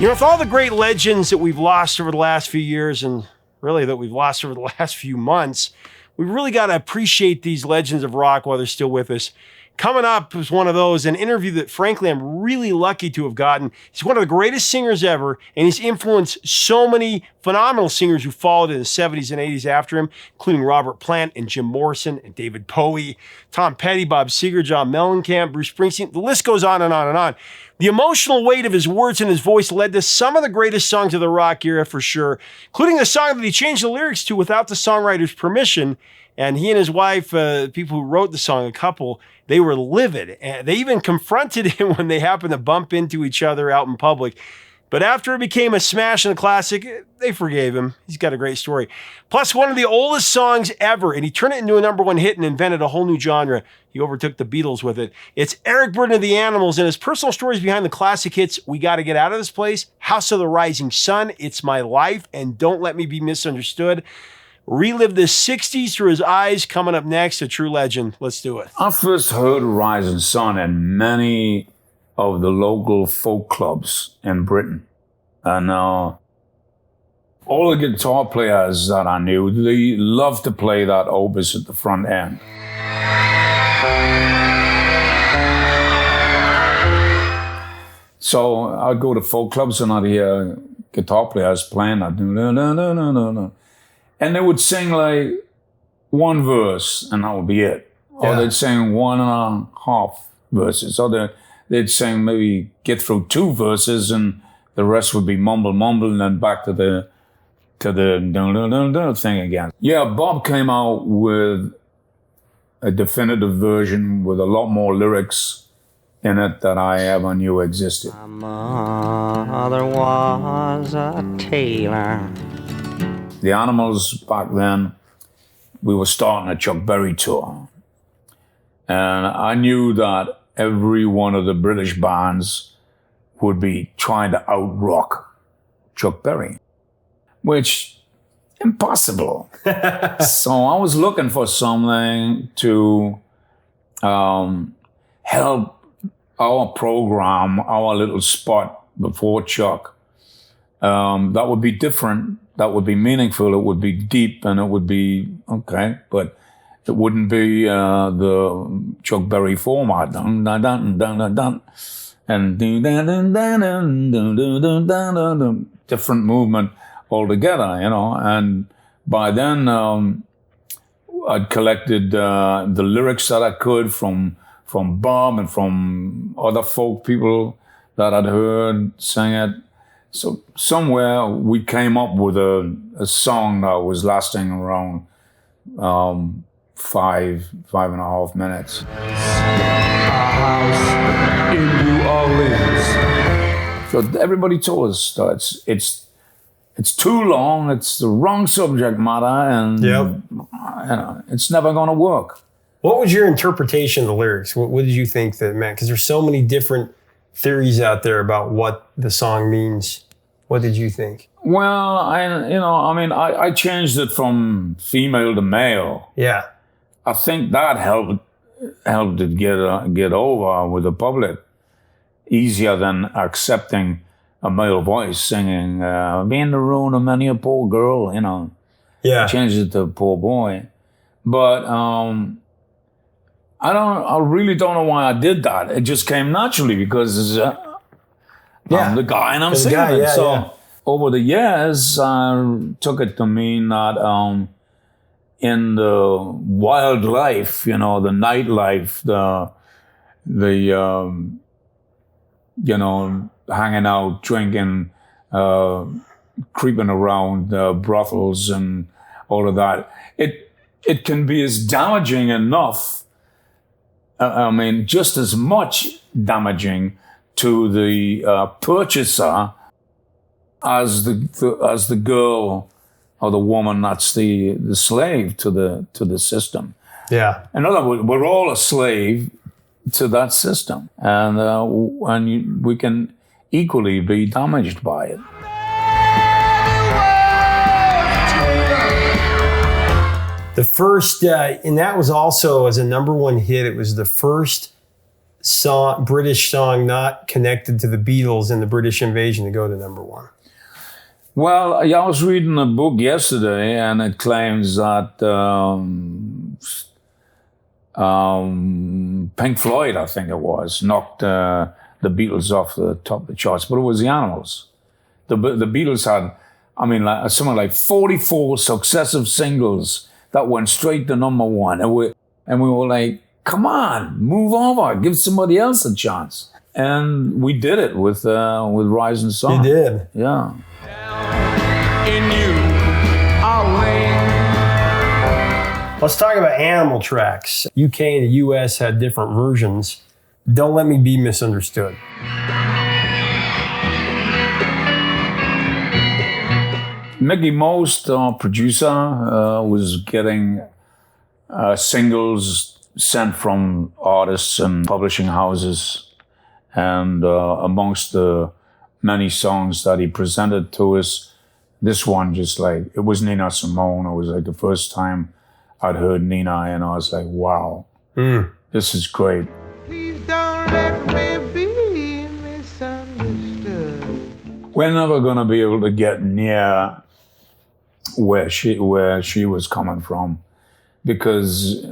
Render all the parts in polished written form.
You know, with all the great legends that we've lost over the last few years, and really that we've lost over the last few months, we've really got to appreciate these legends of rock while they're still with us. Coming up is one of those, an interview that frankly I'm really lucky to have gotten. He's one of the greatest singers ever, and he's influenced so many phenomenal singers who followed in the 70s and 80s after him, including Robert Plant and Jim Morrison and David Bowie, Tom Petty, Bob Seger, John Mellencamp, Bruce Springsteen. The list goes on and on and on. The emotional weight of his words and his voice led to some of the greatest songs of the rock era for sure, including the song that he changed the lyrics to without the songwriter's permission. And he and his wife, people who wrote the song, a couple, they were livid. And they even confronted him when they happened to bump into each other out in public. But after it became a smash and a classic, they forgave him. He's got a great story. Plus, one of the oldest songs ever, and he turned it into a #1 hit and invented a whole new genre. He overtook the Beatles with it. It's Eric Burdon of the Animals and his personal stories behind the classic hits We Gotta Get Out of This Place, House of the Rising Sun, It's My Life, and Don't Let Me Be Misunderstood. Relive the 60s through his eyes. Coming up next, a true legend. Let's do it. I first heard Rising Sun in many of the local folk clubs in Britain. And all the guitar players that I knew, they loved to play that opus at the front end. So I'd go to folk clubs and I'd hear guitar players playing that. And they would sing like one verse and that would be it. Or they'd sing 1.5 verses. Or they'd sing maybe get through 2 verses and the rest would be mumble, and then back to the thing again. Yeah, Bob came out with a definitive version with a lot more lyrics in it that I ever knew existed. My mother was a tailor. The Animals back then, we were starting a Chuck Berry tour. And I knew that every one of the British bands would be trying to out-rock Chuck Berry, which, impossible. So I was looking for something to help our program, our little spot before Chuck, that would be different, that would be meaningful, it would be deep, and it would be, okay, but it wouldn't be the Chuck Berry format. Dun, dun, dun, dun, dun, dun. And different movement altogether, you know. And by then, I'd collected the lyrics that I could from Bob and from other folk people that I'd heard sing it. So somewhere we came up with a song that was lasting around 5.5 minutes. In New Orleans. So everybody told us that it's too long, it's the wrong subject matter, and you know, it's never going to work. What was your interpretation of the lyrics? What did you think that meant? Because there's so many different theories out there about what the song means. What did you think? Well, I changed it from female to male. Yeah. I think that helped it get over with the public easier than accepting a male voice singing, be in the room of many a poor girl, you know. Yeah. Changed it to poor boy. But I really don't know why I did that. It just came naturally because I'm the guy and I'm singing. Over the years, I took it to mean that in the wildlife, you know, the nightlife, you know, hanging out, drinking, creeping around brothels and all of that, it can be as damaging enough. I mean, just as much damaging to the purchaser as the girl or the woman that's the slave to the system. Yeah. In other words, we're all a slave to that system, and we can equally be damaged by it. The first, and that was also as a #1 hit, it was the first British song not connected to the Beatles and the British invasion to go to number one? Well, I was reading a book yesterday, and it claims that Pink Floyd, I think it was, knocked the Beatles off the top of the charts, but it was the Animals. The Beatles had, something like 44 successive singles that went straight to number one, and we were like, come on, move over, give somebody else a chance. And we did it with Rising Sun. You did? Yeah. In you, I'll lay. Let's talk about Animal tracks. UK and the US had different versions. Don't Let Me Be Misunderstood. Mickey Most, our producer, was getting singles sent from artists and publishing houses. And amongst the many songs that he presented to us, this one it was Nina Simone. It was like the first time I'd heard Nina, and I was like, wow, this is great. Please don't let me be misunderstood. We're never gonna be able to get near where she was coming from, because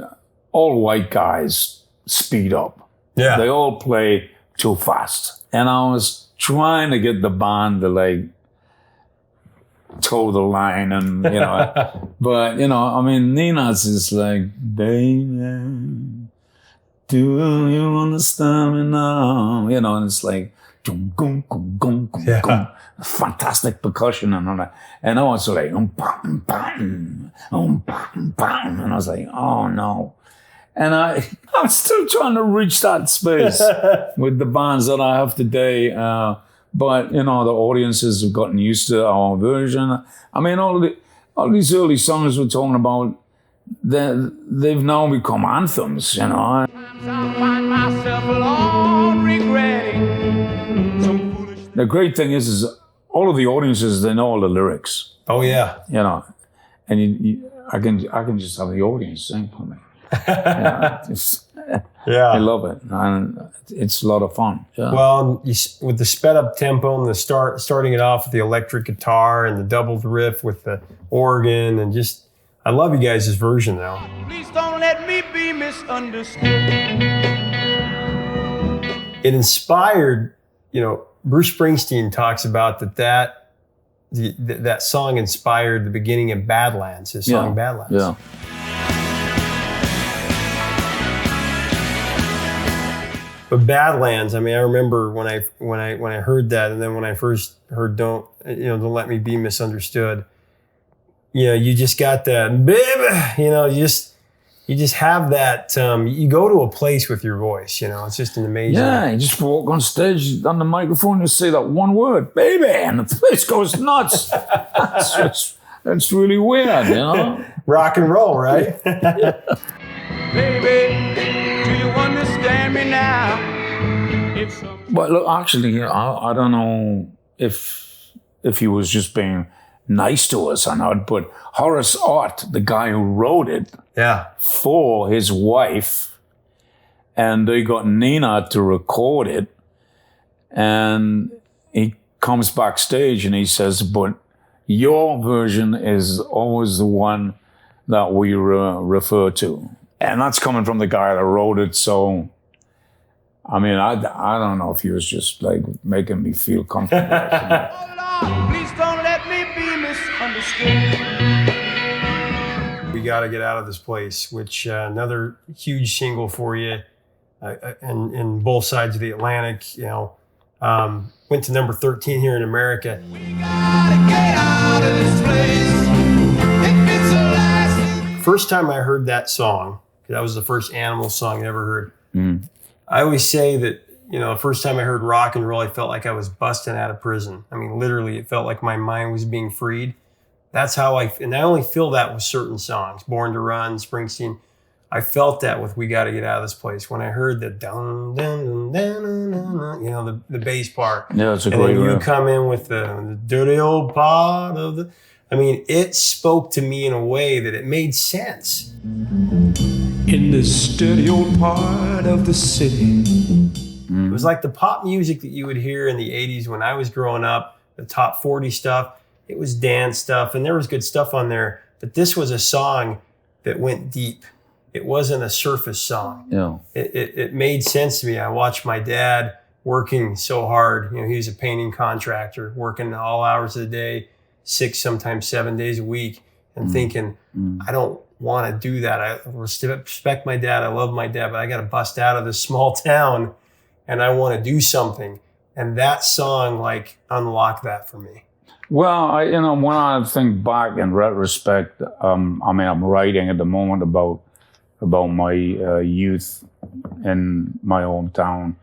all white guys speed up. Yeah. They all play too fast. And I was trying to get the band to toe the line, and but Nina's is like, baby, do you understand me now? And it's like, dum, gum, gum, gum, gum, gum. Fantastic percussion and all that. And I was like, and I was like, oh no. And I'm still trying to reach that space with the bands that I have today. But the audiences have gotten used to our version. All these early songs we're talking about, they've now become anthems. I find myself alone regretting some foolish. The great thing is all of the audiences, they know all the lyrics. Oh yeah. And I can just have the audience sing for me. Yeah. I love it, and it's a lot of fun. Yeah. Well, with the sped up tempo and the starting it off with the electric guitar and the doubled riff with the organ, and I love you guys' version now. Please don't let me be misunderstood. It inspired, Bruce Springsteen talks about that song inspired the beginning of Badlands, his song Badlands. Yeah. But Badlands, I remember when I heard that, and then when I first heard Don't Let Me Be Misunderstood, you just got that, baby, you just have that, you go to a place with your voice, it's just an amazing. Yeah, you just walk on stage on the microphone, you say that one word, baby, and the place goes nuts. That's really weird, Rock and roll, right? Baby, do you understand me now? But look, actually, I don't know if he was just being nice to us or not, but Horace Ott, the guy who wrote it for his wife, and they got Nina to record it, and he comes backstage and he says, but your version is always the one that we refer to. And that's coming from the guy that wrote it, so I don't know if he was just making me feel comfortable. Please don't let me be misunderstood. We Got to Get Out of This Place, which another huge single for you, in both sides of the Atlantic. Went to number 13 here in America. We gotta get out of this place. If it's the last. First time I heard that song, that was the first Animals song I ever heard. I always say that, the first time I heard rock and roll, I felt like I was busting out of prison. Literally, it felt like my mind was being freed. That's how and I only feel that with certain songs. Born to Run, Springsteen. I felt that with We Gotta Get Out of This Place. When I heard the dun, dun, dun, dun, dun, dun, the bass part. Yeah, it's a and great then you riff. come in with the dirty old part of the... it spoke to me in a way that it made sense. In this dirty old part of the city, was like the pop music that you would hear in the 80s when I was growing up, the top 40 stuff. It was dance stuff, and there was good stuff on there. But this was a song that went deep. It wasn't a surface song. Yeah. It made sense to me. I watched my dad working so hard. You know, he was a painting contractor, working all hours of the day, 6, sometimes 7 days a week, and thinking, I don't want to do that. I respect my dad. I love my dad, but I got to bust out of this small town, and I want to do something. And that song, like, unlocked that for me. Well, when I think back in retrospect, I'm writing at the moment about my youth in my hometown,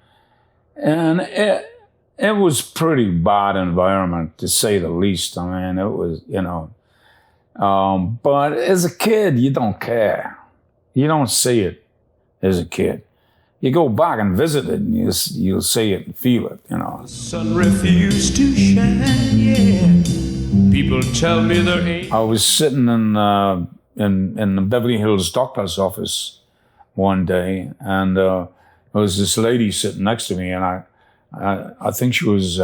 and it was pretty bad environment, to say the least. I mean, it was, but as a kid, you don't care. You don't see it as a kid. You go back and visit it, and you'll see it and feel it, Sun refused to shine, yeah. People tell me there ain't. I was sitting in the Beverly Hills doctor's office one day, and there was this lady sitting next to me, and I think she was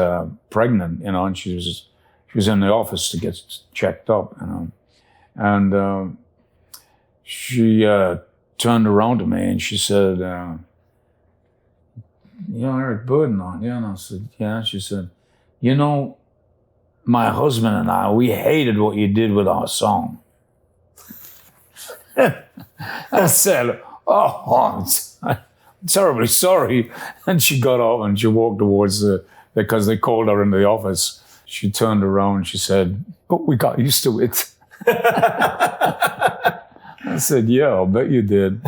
pregnant, and she was in the office to get checked up, and she turned around to me and she said, Eric Burdon on? Yeah, and I said, yeah. She said, my husband and I, we hated what you did with our song. I said, I'm terribly sorry. And she got up and she walked towards because they called her into the office. She turned around and she said, but we got used to it. I said, yeah, I'll bet you did.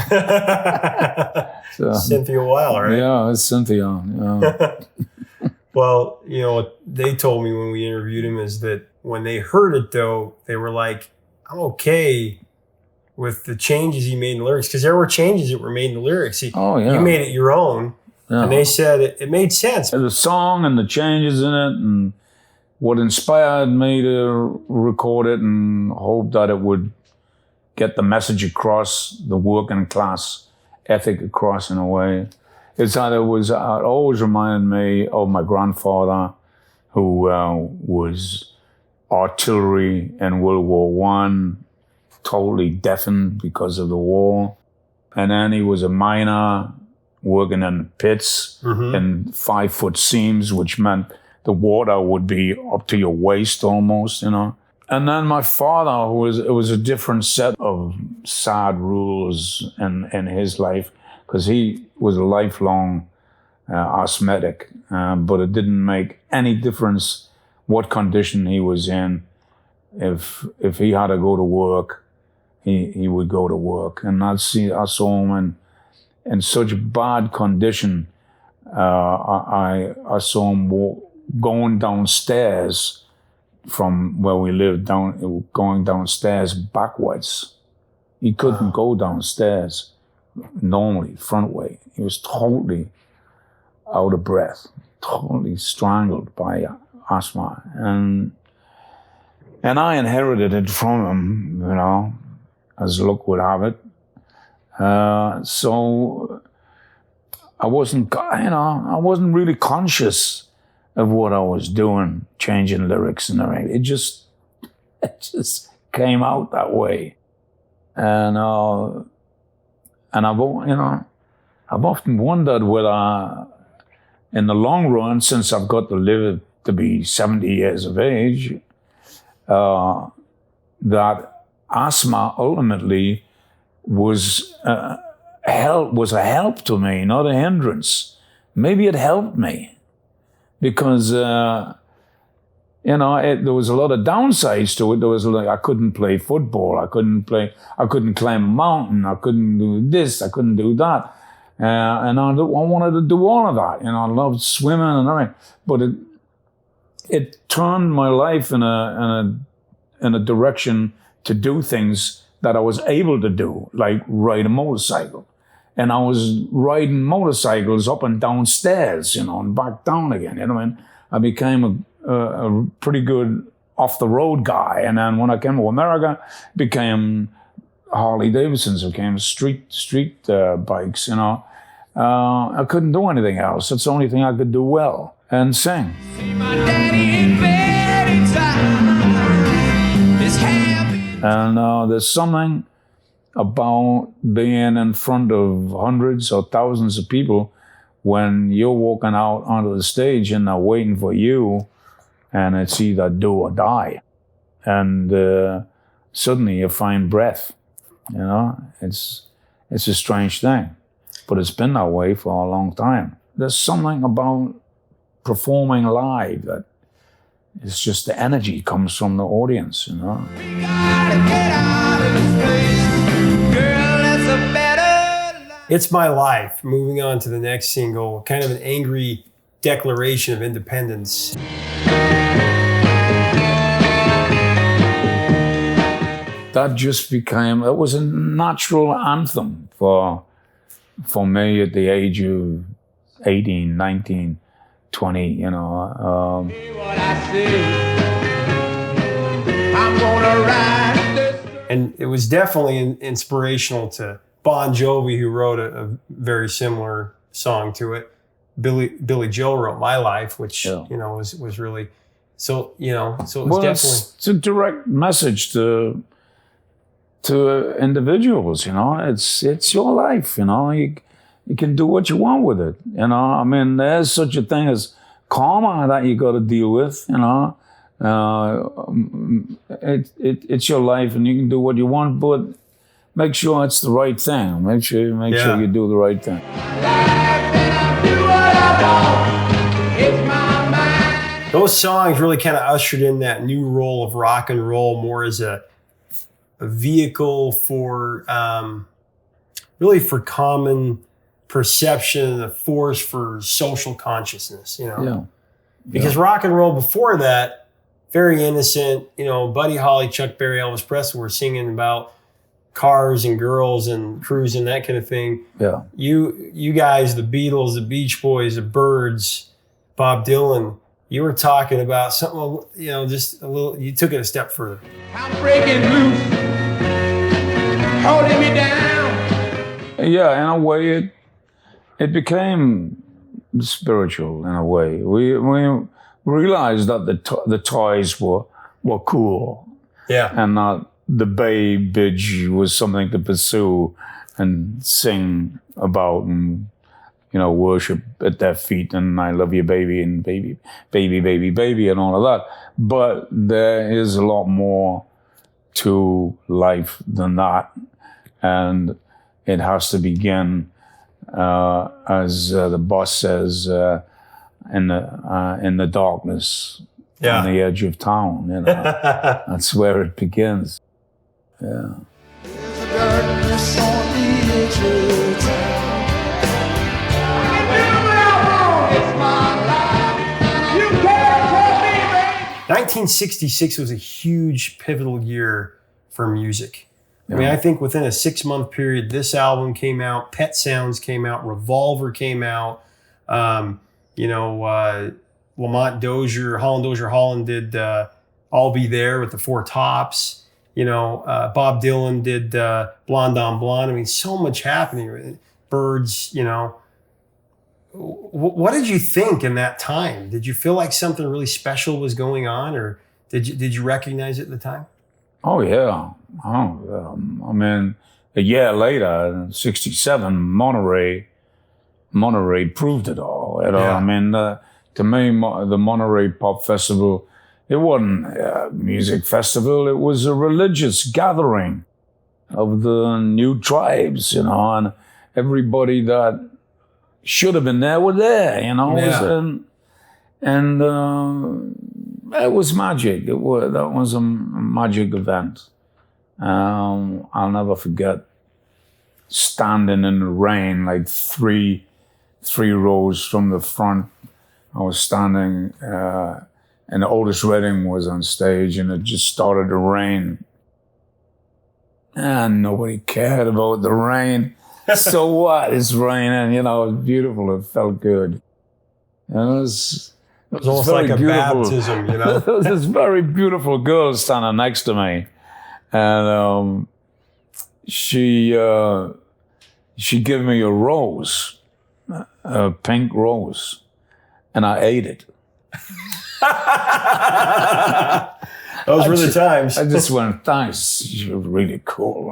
So, Cynthia Weil, right? Yeah, it's Cynthia. Yeah. Well, what they told me when we interviewed him is that when they heard it, though, they were like, I'm okay with the changes he made in the lyrics, because there were changes that were made in the lyrics. You made it your own, and they said it made sense. The song and the changes in it and what inspired me to record it and hope that it would get the message across, the working class ethic across in a way. It's that it always reminded me of my grandfather, who was artillery in World War I, totally deafened because of the war. And then he was a miner working in the pits in 5-foot seams, which meant the water would be up to your waist almost, And then my father, it was a different set of sad rules in his life, because he was a lifelong asthmatic, but it didn't make any difference what condition he was in. If he had to go to work, he would go to work. And I saw him in such bad condition. I saw him going downstairs from where we lived, going downstairs backwards. He couldn't go downstairs normally, front way. He was totally out of breath, totally strangled by asthma. And I inherited it from him, as luck would have it. So I wasn't really conscious of what I was doing, changing lyrics and everything. It just came out that way. And I've often wondered whether, in the long run, since I've got to live to be 70 years of age, that asthma ultimately was a help to me, not a hindrance. Maybe it helped me, because there was a lot of downsides to it. There was I couldn't play football. I couldn't climb a mountain. I couldn't do this. I couldn't do that. And I wanted to do all of that. I loved swimming and everything. But it turned my life in a direction to do things that I was able to do, like ride a motorcycle. And I was riding motorcycles up and down stairs, and back down again. I became a pretty good off-the-road guy. And then when I came to America, became Harley Davidsons, became street bikes, I couldn't do anything else. It's the only thing I could do well, and sing. See my daddy in bed inside. Is happy. And there's something about being in front of hundreds or thousands of people when you're walking out onto the stage and they're waiting for you, and it's either do or die. And suddenly you find breath. You know, it's a strange thing, but it's been that way for a long time. There's something about performing live that it's just the energy comes from the audience, you know. We gotta get out of this place. Girl, it's a better life. It's My Life. Moving on to the next single, kind of an angry declaration of independence. That just became, it was a natural anthem for me at the age of 18, 19, 20, you know. What I see, I'm gonna ride this. And it was definitely inspirational to Bon Jovi, who wrote a very similar song to it. Billy Joel wrote My Life, which, you know, was really, so, you know, so it was definitely. It's a direct message to individuals, you know. It's your life, you know. You can do what you want with it, you know. I mean, there's such a thing as karma that you got to deal with, you know. It's your life, and you can do what you want, but make sure it's the right thing. Make sure you do the right thing. Those songs really kind of ushered in that new role of rock and roll more as a vehicle for really for common perception and a force for social consciousness, you know. Yeah. Because rock and roll before that, very innocent, you know, Buddy Holly, Chuck Berry, Elvis Presley were singing about cars and girls and cruising, that kind of thing. Yeah. You guys, the Beatles, the Beach Boys, the Byrds, Bob Dylan, you were talking about something, you know, just a little, you took it a step further. I'm breaking loose, holding me down. Yeah, in a way, it became spiritual in a way. We realized that the toys were cool. Yeah. And not the Bay Bitch was something to pursue and sing about and, you know, worship at their feet and I love you, baby, and baby, and all of that. But there is a lot more to life than that. And it has to begin, as the boss says, in the darkness, on the edge of town. You know, that's where it begins. Yeah. There's a darkness on the edge of town. It's my life. You can't tell me, baby. 1966 was a huge pivotal year for music. I mean, I think within a 6-month period, this album came out, Pet Sounds came out, Revolver came out. You know, Lamont Dozier, Holland did I'll Be There with the Four Tops. You know, Bob Dylan did Blonde on Blonde. I mean, so much happening. Birds, you know. What did you think in that time? Did you feel like something really special was going on, or did you recognize it at the time? Oh, yeah. I mean, a year later, in 67, Monterey proved it all. You know? I mean, to me, the Monterey Pop Festival, it wasn't a music festival. It was a religious gathering of the new tribes, you know, and everybody that should have been there were there, you know. And it was magic. That was a magic event. I'll never forget standing in the rain, like three rows from the front. I was standing, and Otis Redding was on stage, and it just started to rain. And nobody cared about the rain. So what? It's raining, you know, it was beautiful. It felt good. And it was almost like a baptism, you know? There was this very beautiful girl standing next to me. And she gave me a rose. a pink rose, and I ate it. Those were the times. I just went, thanks, you're really cool.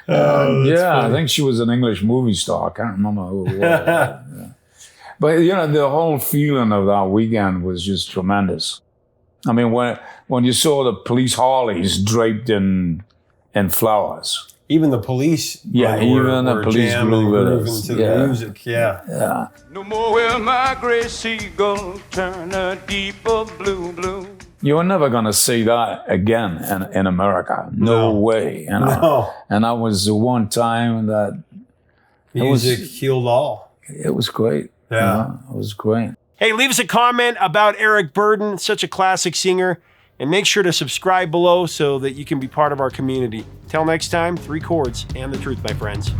I think she was an English movie star. I can't remember who it was. Yeah. But, the whole feeling of that weekend was just tremendous. I mean, when you saw the police Harleys draped in flowers. Even the police. Yeah, even the police blew with us. To the music, yeah. No more will my gray seagull turn a deeper blue. You were never going to see that again in America. No way. No. And that was the one time that Music healed all. it was great. Yeah. It was great. Hey, leave us a comment about Eric Burdon, such a classic singer, and make sure to subscribe below so that you can be part of our community. Till next time, 3 chords and the truth, my friends.